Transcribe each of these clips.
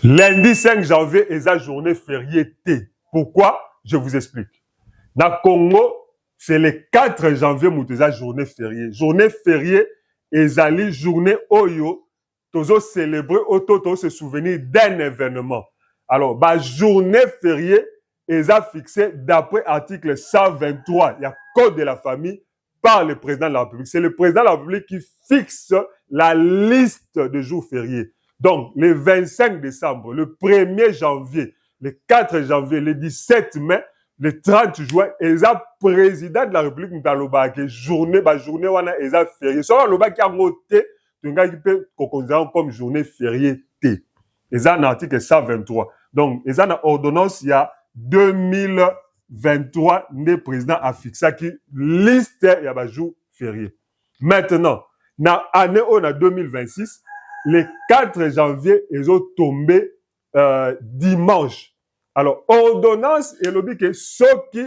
Lundi 5 janvier est la journée fériée T. Pourquoi? Je vous explique. Dans le Congo, c'est le 4 janvier où la journée fériée. Journée fériée est la journée Oyo. Tozo célébrer, auto se souvenir d'un événement. Alors, la journée fériée est fixée d'après article 123. Il y a code de la famille par le président de la République. C'est le président de la République qui fixe la liste de jours fériés. Donc, le 25 décembre, le 1er janvier, le 4 janvier, le 17 mai, le 30 juin, le président de la République Mutaloba, qui journée, wana, eza férié. Soit le bas qui a noté, tu peut considérer comme journée fériée T. Eza un article 123. Donc, eza une ordonnance, il y a 2023, le président a fixé qui liste, il y a un jour férié. Maintenant, dans l'année 2026, le 4 janvier, ils ont tombé dimanche. Alors, ordonnance, et le dit que ceux qui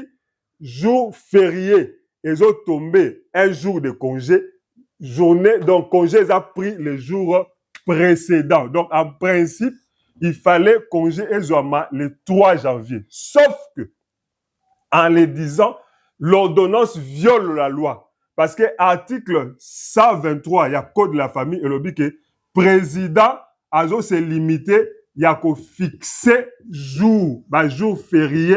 jour férié, ils ont tombé un jour de congé, journée, donc congé, ils ont pris les jours précédents. Donc, en principe, il fallait congé le 3 janvier. Sauf que, en le disant, l'ordonnance viole la loi. Parce que article 123, il y a code de la famille, et le dit que président azo se limité il y a qu'au fixer jour férié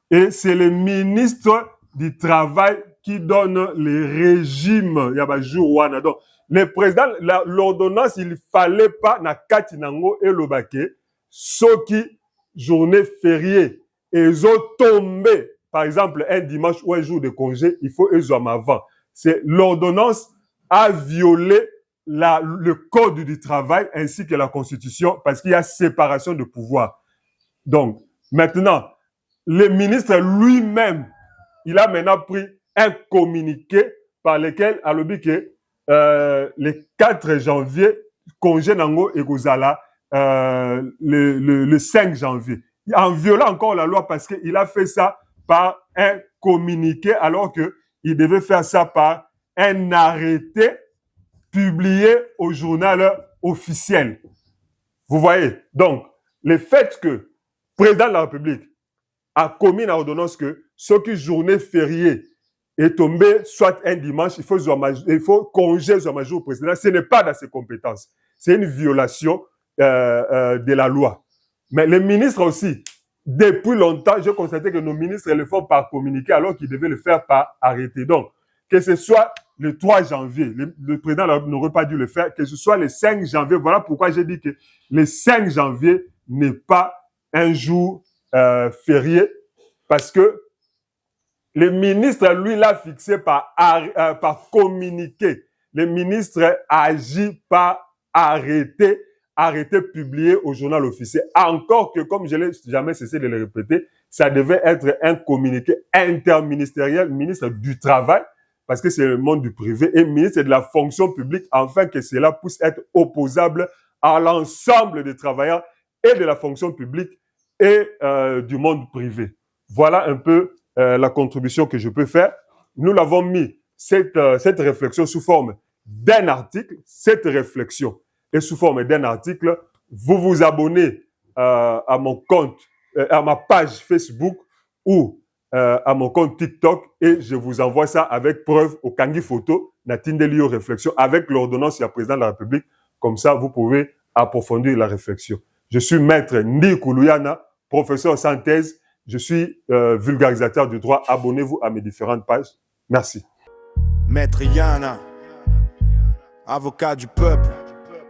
et c'est le ministre du travail qui donne les régimes il y a jour wana donc le président l'ordonnance il fallait pas na kati nango et lobake soki journée fériée et zo tombé par exemple un dimanche ou un jour de congé il faut ezwama avant c'est l'ordonnance a violé le code du travail ainsi que la constitution parce qu'il y a séparation de pouvoir. Donc, maintenant, le ministre lui-même, il a maintenant pris un communiqué par lequel, à l'objet que le 4 janvier, congé nango et gozala le 5 janvier. En violant encore la loi parce qu'il a fait ça par un communiqué alors qu'il devait faire ça par un arrêté publié au journal officiel. Vous voyez? Donc, le fait que le président de la République a commis une ordonnance que ce qui journée fériée est tombé soit un dimanche, il faut congé sur un jour précédent, ce n'est pas dans ses compétences. C'est une violation de la loi. Mais les ministres aussi, depuis longtemps, j'ai constaté que nos ministres le font par communiqué alors qu'ils devaient le faire par arrêté. Donc, que ce soit le 3 janvier, le président n'aurait pas dû le faire, que ce soit le 5 janvier. Voilà pourquoi j'ai dit que le 5 janvier n'est pas un jour férié, parce que le ministre, lui, l'a fixé par communiqué. Le ministre agit par arrêté publié au journal officiel. Encore que, comme je n'ai jamais cessé de le répéter, ça devait être un communiqué interministériel, ministre du Travail, parce que c'est le monde du privé, et ministre de la fonction publique, afin que cela puisse être opposable à l'ensemble des travailleurs et de la fonction publique et du monde privé. Voilà un peu la contribution que je peux faire. Nous l'avons mis, cette réflexion sous forme d'un article, cette réflexion est sous forme d'un article. Vous vous abonnez à mon compte, à ma page Facebook ou à mon compte TikTok et je vous envoie ça avec preuve au Kangi Photo, Natindelio Réflexion, avec l'ordonnance du président de la République. Comme ça, vous pouvez approfondir la réflexion. Je suis maître Ndi Koulouyana, professeur sans thèse. Je suis vulgarisateur du droit. Abonnez-vous à mes différentes pages. Merci. Maître Yana, avocat du peuple.